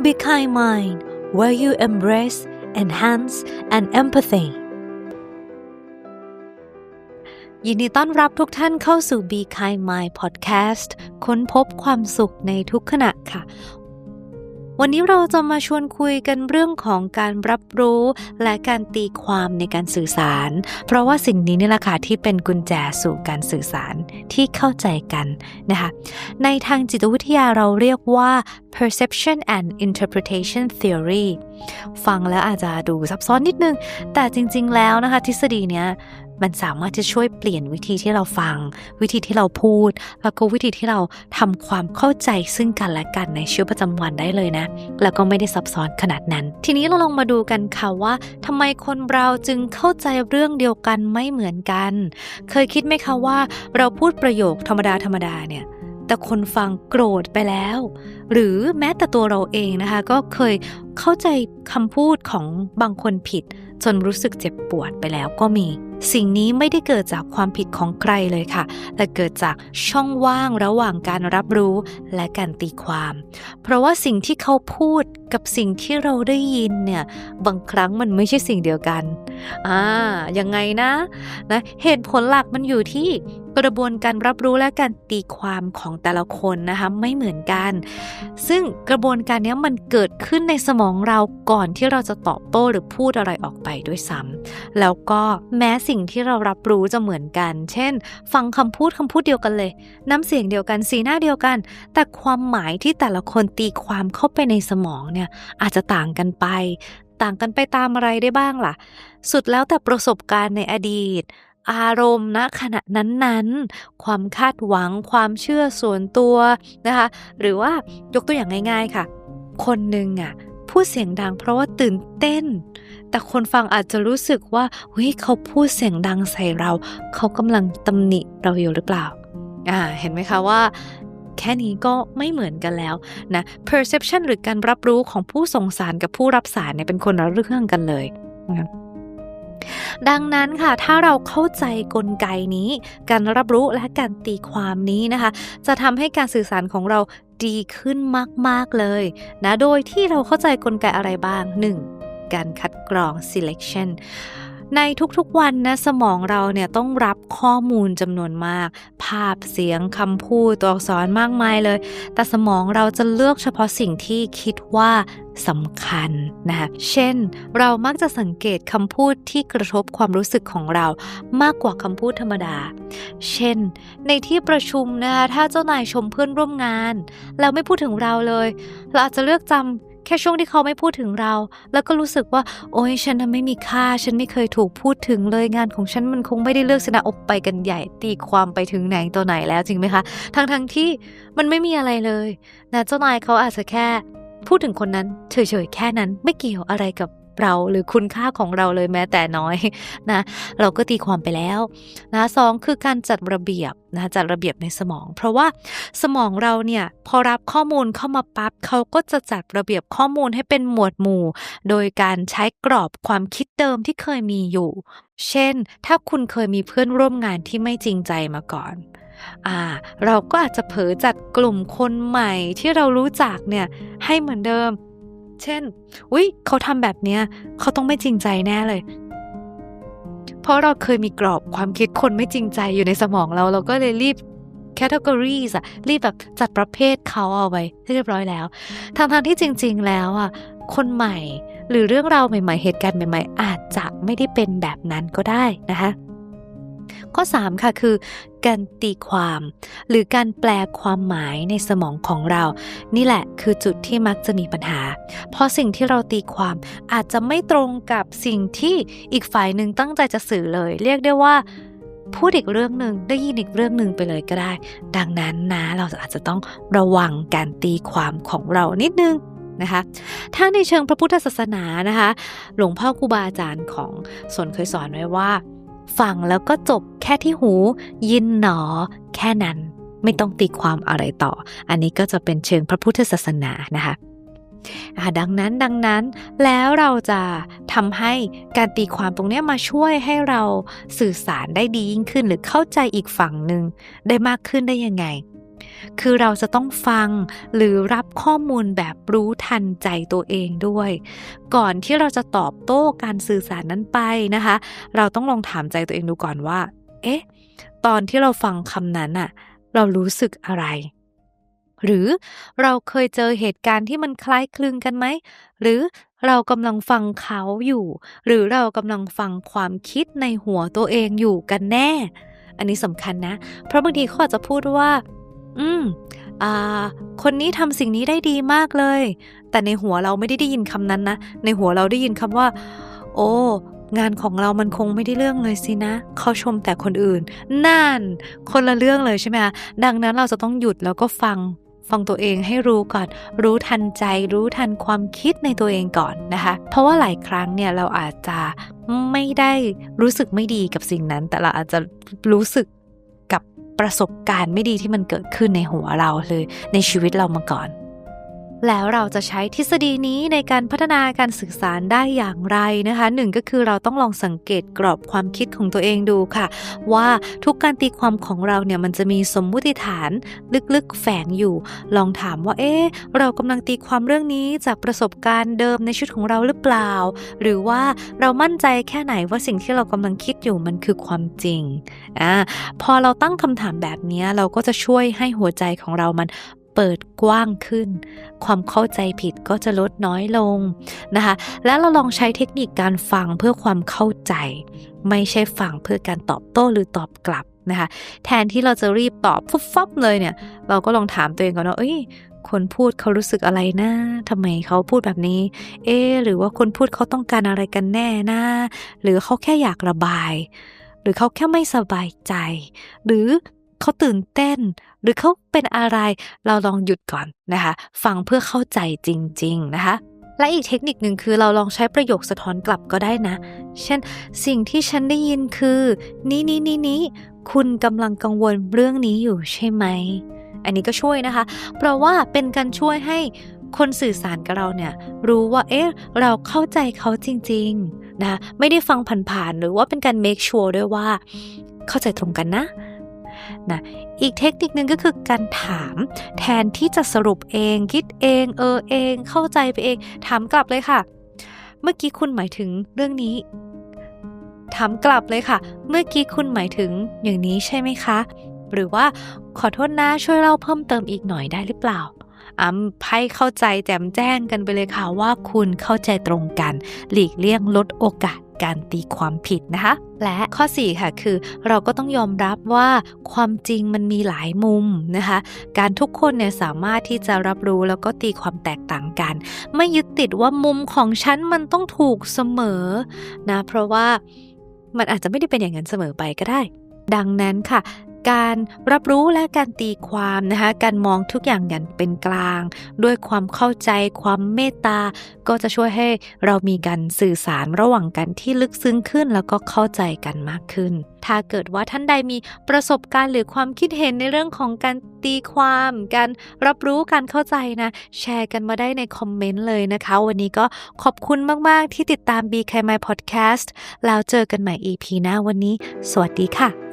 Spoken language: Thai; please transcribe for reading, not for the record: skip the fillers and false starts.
Be Kind Mind where you embrace, enhance and empathy ยินดีต้อนรับทุกท่านเข้าสู่ Be Kind Mind Podcast ค้นพบความสุขในทุกขณะค่ะวันนี้เราจะมาชวนคุยกันเรื่องของการรับรู้และการตีความในการสื่อสารเพราะว่าสิ่งนี้นี่แหละค่ะที่เป็นกุญแจสู่การสื่อสารที่เข้าใจกันนะคะในทางจิตวิทยาเราเรียกว่า perception and interpretation theory ฟังแล้วอาจจะดูซับซ้อนนิดนึงแต่จริงๆแล้วนะคะทฤษฎีเนี้ยมันสามารถจะช่วยเปลี่ยนวิธีที่เราฟังวิธีที่เราพูดแล้วก็วิธีที่เราทำความเข้าใจซึ่งกันและกันในชีวิตประจำวันได้เลยนะแล้วก็ไม่ได้ซับซ้อนขนาดนั้นทีนี้เราลองมาดูกันค่ะว่าทำไมคนเราจึงเข้าใจเรื่องเดียวกันไม่เหมือนกันเคยคิดไหมคะว่าเราพูดประโยคธรรมดาเนี่ยแต่คนฟังโกรธไปแล้วหรือแม้แต่ตัวเราเองนะคะก็เคยเข้าใจคำพูดของบางคนผิดจนรู้สึกเจ็บปวดไปแล้วก็มีสิ่งนี้ไม่ได้เกิดจากความผิดของใครเลยค่ะแต่เกิดจากช่องว่างระหว่างการรับรู้และการตีความเพราะว่าสิ่งที่เขาพูดกับสิ่งที่เราได้ยินเนี่ยบางครั้งมันไม่ใช่สิ่งเดียวกันยังไงนะเหตุผลหลักมันอยู่ที่กระบวนการรับรู้และการตีความของแต่ละคนนะคะไม่เหมือนกันซึ่งกระบวนการนี้มันเกิดขึ้นในสมองเราก่อนที่เราจะตอบโต้หรือพูดอะไรออกไปด้วยซ้ำแล้วก็แม้สิ่งที่เรารับรู้จะเหมือนกันเช่นฟังคำพูดเดียวกันเลยน้ำเสียงเดียวกันสีหน้าเดียวกันแต่ความหมายที่แต่ละคนตีความเข้าไปในสมองเนี่ยอาจจะต่างกันไปตามอะไรได้บ้างล่ะสุดแล้วแต่ประสบการณ์ในอดีตอารมณ์ณขณะนั้นๆความคาดหวังความเชื่อส่วนตัวนะคะหรือว่ายกตัวอย่างง่ายๆค่ะคนหนึ่งพูดเสียงดังเพราะว่าตื่นเต้นแต่คนฟังอาจจะรู้สึกว่าเฮ้ยเขาพูดเสียงดังใส่เราเขากำลังตำหนิเราอยู่หรือเปล่าเห็นไหมคะว่าแค่นี้ก็ไม่เหมือนกันแล้วนะ perception หรือการรับรู้ของผู้ส่งสารกับผู้รับสารเนี่ยเป็นคนละเรื่องกันเลยนะดังนั้นค่ะถ้าเราเข้าใจกลไกนี้การรับรู้และการตีความนี้นะคะจะทำให้การสื่อสารของเราดีขึ้นมากๆเลยนะโดยที่เราเข้าใจกลไกอะไรบ้าง 1. การคัดกรอง selectionในทุกๆวันนะสมองเราเนี่ยต้องรับข้อมูลจำนวนมากภาพเสียงคำพูดตัวอักษรมากมายเลยแต่สมองเราจะเลือกเฉพาะสิ่งที่คิดว่าสำคัญนะคะเช่นเรามักจะสังเกตคำพูดที่กระทบความรู้สึกของเรามากกว่าคำพูดธรรมดาเช่นในที่ประชุมนะคะถ้าเจ้านายชมเพื่อนร่วมงานแล้วไม่พูดถึงเราเลยเราอาจจะเลือกจำแค่ช่วงที่เขาไม่พูดถึงเราแล้วก็รู้สึกว่าโอ๊ยฉันน่ะไม่มีค่าฉันไม่เคยถูกพูดถึงเลยงานของฉันมันคงไม่ได้เลือกชนะอกไปกันใหญ่ตีความไปถึงไหนตัวไหนแล้วจริงไหมคะทั้งที่มันไม่มีอะไรเลยนะเจ้านายเขาอาจจะแค่พูดถึงคนนั้นเฉยๆแค่นั้นไม่เกี่ยวอะไรกับเราหรือคุณค่าของเราเลยแม้แต่น้อยนะเราก็ตีความไปแล้วนะ2คือการจัดระเบียบนะจัดระเบียบในสมองเพราะว่าสมองเราเนี่ยพอรับข้อมูลเข้ามาปั๊บเขาก็จะจัดระเบียบข้อมูลให้เป็นหมวดหมู่โดยการใช้กรอบความคิดเดิมที่เคยมีอยู่เช่นถ้าคุณเคยมีเพื่อนร่วมงานที่ไม่จริงใจมาก่อนเราก็อาจจะเผลอจัดกลุ่มคนใหม่ที่เรารู้จักเนี่ยให้เหมือนเดิมเช่นเขาทำแบบเนี้ยเขาต้องไม่จริงใจแน่เลยเพราะเราเคยมีกรอบความคิดคนไม่จริงใจอยู่ในสมองเราก็เลยรีบ categories รีบแบบจัดประเภทเขาเอาไว้เรียบร้อยแล้วทั้งที่จริงๆแล้วคนใหม่หรือเรื่องราวใหม่ๆเหตุการณ์ใหม่ๆอาจจะไม่ได้เป็นแบบนั้นก็ได้นะคะข้อ3ค่ะคือการตีความหรือการแปลความหมายในสมองของเรานี่แหละคือจุดที่มักจะมีปัญหาเพราะสิ่งที่เราตีความอาจจะไม่ตรงกับสิ่งที่อีกฝ่ายหนึ่งตั้งใจจะสื่อเลยเรียกได้ว่าพูดอีกเรื่องนึงได้ยินอีกเรื่องนึงไปเลยก็ได้ดังนั้นนะเราอาจจะต้องระวังการตีความของเรานิดนึงนะคะถ้าในเชิงพระพุทธศาสนานะคะหลวงพ่อครูบาอาจารย์ของสนเคยสอนไว้ว่าฟังแล้วก็จบแค่ที่หูยินหนอแค่นั้นไม่ต้องตีความอะไรต่ออันนี้ก็จะเป็นเชิงพระพุทธศาสนานะคะดังนั้นแล้วเราจะทำให้การตีความตรงนี้มาช่วยให้เราสื่อสารได้ดียิ่งขึ้นหรือเข้าใจอีกฝั่งหนึ่งได้มากขึ้นได้ยังไง คือเราจะต้องฟังหรือรับข้อมูลแบบรู้ทันใจตัวเองด้วยก่อนที่เราจะตอบโต้การสื่อสารนั้นไปนะคะเราต้องลองถามใจตัวเองดูก่อนว่าตอนที่เราฟังคำนั้นเรารู้สึกอะไรหรือเราเคยเจอเหตุการณ์ที่มันคล้ายคลึงกันไหมหรือเรากำลังฟังเขาอยู่หรือเรากำลังฟังความคิดในหัวตัวเองอยู่กันแน่อันนี้สำคัญนะเพราะบางทีเขาอาจจะพูดว่าคนนี้ทำสิ่งนี้ได้ดีมากเลยแต่ในหัวเราไม่ได้ยินคำนั้นนะในหัวเราได้ยินคำว่าโอ้งานของเรามันคงไม่ได้เรื่องเลยสินะเขาชมแต่คนอื่นนั่นคนละเรื่องเลยใช่ไหมคะดังนั้นเราจะต้องหยุดแล้วก็ฟังตัวเองให้รู้ก่อนรู้ทันใจรู้ทันความคิดในตัวเองก่อนนะคะเพราะว่าหลายครั้งเนี่ยเราอาจจะไม่ได้รู้สึกไม่ดีกับสิ่งนั้นแต่เราอาจจะรู้สึกกับประสบการณ์ไม่ดีที่มันเกิดขึ้นในหัวเราเลยในชีวิตเรามาก่อนแล้วเราจะใช้ทฤษฎีนี้ในการพัฒนาการสื่อสารได้อย่างไรนะคะหนึ่งก็คือเราต้องลองสังเกตกรอบความคิดของตัวเองดูค่ะว่าทุกการตีความของเราเนี่ยมันจะมีสมมุติฐานลึกๆแฝงอยู่ลองถามว่าเรากำลังตีความเรื่องนี้จากประสบการณ์เดิมในชีวิตของเราหรือเปล่าหรือว่าเรามั่นใจแค่ไหนว่าสิ่งที่เรากำลังคิดอยู่มันคือความจริงพอเราตั้งคำถามแบบนี้เราก็จะช่วยให้หัวใจของเรามันเปิดกว้างขึ้นความเข้าใจผิดก็จะลดน้อยลงนะคะแล้วเราลองใช้เทคนิคการฟังเพื่อความเข้าใจไม่ใช่ฟังเพื่อการตอบโต้หรือตอบกลับนะคะแทนที่เราจะรีบตอบฟุบฟับเลยเนี่ยเราก็ลองถามตัวเองก่อนว่าคนพูดเขารู้สึกอะไรนะทำไมเขาพูดแบบนี้หรือว่าคนพูดเขาต้องการอะไรกันแน่นะหรือเขาแค่อยากระบายหรือเขาแค่ไม่สบายใจหรือเขาตื่นเต้นหรือเขาเป็นอะไรเราลองหยุดก่อนนะคะฟังเพื่อเข้าใจจริงๆนะคะและอีกเทคนิคหนึ่งคือเราลองใช้ประโยคสะท้อนกลับก็ได้นะเช่นสิ่งที่ฉันได้ยินคือนี้คุณกำลังกังวลเรื่องนี้อยู่ใช่ไหมอันนี้ก็ช่วยนะคะเพราะว่าเป็นการช่วยให้คนสื่อสารกับเราเนี่ยรู้ว่าเราเข้าใจเขาจริงๆนะไม่ได้ฟังผ่านๆหรือว่าเป็นการ make sure ด้วยว่าเข้าใจตรงกันนะอีกเทคนิคนึงก็คือการถามแทนที่จะสรุปเองคิดเองเองเข้าใจไปเองถามกลับเลยค่ะเมื่อกี้คุณหมายถึงเรื่องนี้ถามกลับเลยค่ะเมื่อกี้คุณหมายถึงอย่างนี้ใช่ไหมคะหรือว่าขอโทษนะช่วยเล่าเพิ่มเติมอีกหน่อยได้หรือเปล่าให้เข้าใจแจ่มแจ้งกันไปเลยค่ะว่าคุณเข้าใจตรงกันหลีกเลี่ยงลดโอกาสการตีความผิดนะคะและข้อ4ค่ะคือเราก็ต้องยอมรับว่าความจริงมันมีหลายมุมนะคะการทุกคนเนี่ยสามารถที่จะรับรู้แล้วก็ตีความแตกต่างกันไม่ยึดติดว่ามุมของฉันมันต้องถูกเสมอนะเพราะว่ามันอาจจะไม่ได้เป็นอย่างนั้นเสมอไปก็ได้ดังนั้นค่ะการรับรู้และการตีความนะคะการมองทุกอย่างอย่างเป็นกลางด้วยความเข้าใจความเมตตาก็จะช่วยให้เรามีการสื่อสารระหว่างกันที่ลึกซึ้งขึ้นแล้วก็เข้าใจกันมากขึ้นถ้าเกิดว่าท่านใดมีประสบการณ์หรือความคิดเห็นในเรื่องของการตีความการรับรู้การเข้าใจนะแชร์กันมาได้ในคอมเมนต์เลยนะคะวันนี้ก็ขอบคุณมากๆที่ติดตาม Be Kind My Podcast แล้วเจอกันใหม่ EP หน้าวันนี้สวัสดีค่ะ